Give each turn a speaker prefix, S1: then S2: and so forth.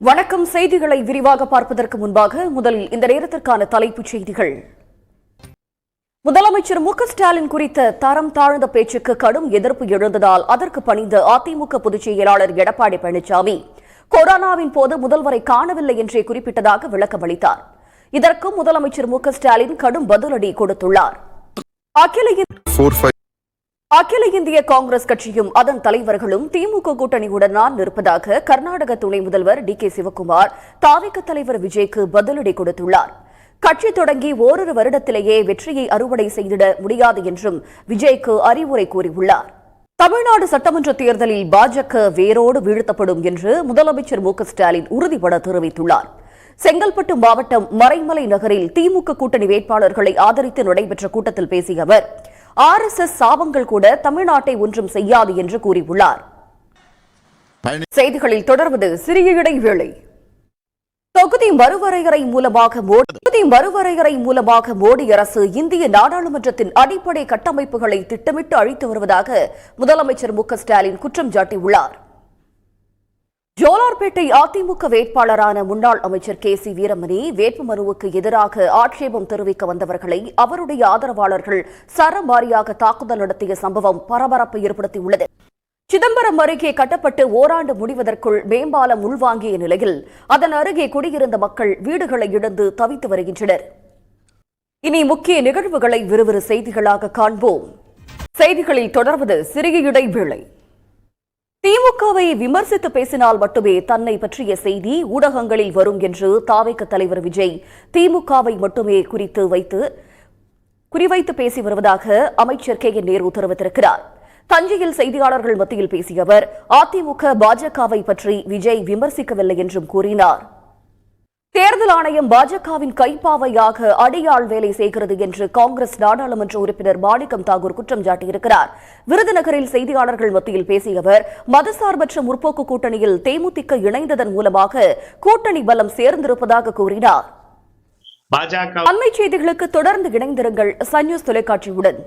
S1: வணக்கம். செய்திகளை விரிவாக பார்ப்பதற்கு முன்பாக முதலில் இந்த நேரத்திற்கான தலைப்புச் செய்திகள். முதலமைச்சர் மு.க.ஸ்டாலின் குறித்த தரம் தாழ்ந்த பேச்சுக்கு கடும் எதிர்ப்பு எழுந்ததால் அதற்கு பணிந்த அதிமுக பொதுச் செயலாளர் எடப்பாடி பழனிசாமி கொரோனாவின் போது முதல்வரை காணவில்லை என்றே குறிப்பிட்டதாக விளக்கமளித்தார். இதற்கும் முதலமைச்சர் மு.க.ஸ்டாலின் கடும் பதிலடி கொடுத்துள்ளார். அகில இந்திய காங்கிரஸ் கட்சியும் அதன் தலைவர்களும் திமுக கூட்டணியுடன் இருப்பதாக கர்நாடக துணை முதல்வர் டி.கே. சிவக்குமார் தாவேக தலைவர் விஜய்க்கு பதிலடி கொடுத்துள்ளார். கட்சி தொடங்கி ஓரிரு வருடத்திலேயே வெற்றியை அறுவடை செய்திட முடியாது என்றும் விஜய்க்கு அறிவுரை கூறியுள்ளார். தமிழ்நாடு சட்டமன்ற தேர்தலில் பாஜக வேரோடு வீழ்த்தப்படும் என்று முதலமைச்சர் மு.க.ஸ்டாலின் உறுதிபட தெரிவித்துள்ளார். செங்கல்பட்டு மாவட்டம் மறைமலை நகரில் திமுக கூட்டணி வேட்பாளர்களை ஆதரித்து நடைபெற்ற கூட்டத்தில் பேசிய அவர் RSS சாபங்கள் கூட தமிழ்நாட்டை ஒன்றும் செய்யாது என்று கூறியுள்ளார். செய்திகளில் தொடர்வது சிறிய இடைவேளை. தொகுதி மறுவரையறை மூலமாக மோடி அரசு இந்திய நாடாளுமன்றத்தின் அடிப்படை கட்டமைப்புகளை திட்டமிட்டு அழித்து வருவதாக முதலமைச்சர் மு.க.ஸ்டாலின் குற்றம் சாட்டியுள்ளார். ஜோலார்பேட்டை அதிமுக வேட்பாளரான முன்னாள் அமைச்சர் கே.சி. வீரமணி வேட்புமனுவுக்கு எதிராக ஆட்சேபம் தெரிவிக்க வந்தவர்களை அவருடைய ஆதரவாளர்கள் சரமாரியாக தாக்குதல் நடத்திய சம்பவம் பரபரப்பை ஏற்படுத்தியுள்ளது. சிதம்பரம் அருகே கட்டப்பட்டு ஓராண்டு முடிவதற்குள் மேம்பாலம் உள்வாங்கிய நிலையில் அதன் அருகே குடியிருந்த மக்கள் வீடுகளை இழந்து தவித்து வருகின்றனர். இனி முக்கிய நிகழ்வுகளை விறுவிறு செய்திகளாக காண்போம். செய்திகளில் தொடர்வது சிறிய இடைவேளை. திமுகவை விமர்சித்து பேசினால் மட்டுமே தன்னை பற்றிய செய்தி ஊடகங்களில் வரும் என்று தாவேக தலைவர் விஜய் திமுகவை மட்டுமே குறிவைத்து பேசி வருவதாக அமைச்சர் கே.என். நேரு தெரிவித்திருக்கிறார். தஞ்சையில் செய்தியாளர்கள் மத்தியில் பேசிய அவர் அதிமுக பாஜகவை பற்றி விஜய் விமர்சிக்கவில்லை என்றும் கூறினார். தேர்தல் ஆணையம் பாஜகவின் கைப்பாவையாக அடியாள் வேலை செய்கிறது என்று காங்கிரஸ் நாடாளுமன்ற உறுப்பினர் மாணிக்கம் தாகூர் குற்றம் சாட்டியிருக்கிறார். விருதுநகரில் செய்தியாளர்கள் மத்தியில் பேசிய அவர் மதசார்பற்ற முற்போக்கு கூட்டணியில் தேமுதிக இணைந்ததன் மூலமாக கூட்டணி பலம் சேர்ந்திருப்பதாக கூறினார். அண்மை செய்திகளுக்கு தொடர்ந்து இணைந்திருங்கள் சன் நியூஸ் தொலைக்காட்சியுடன்.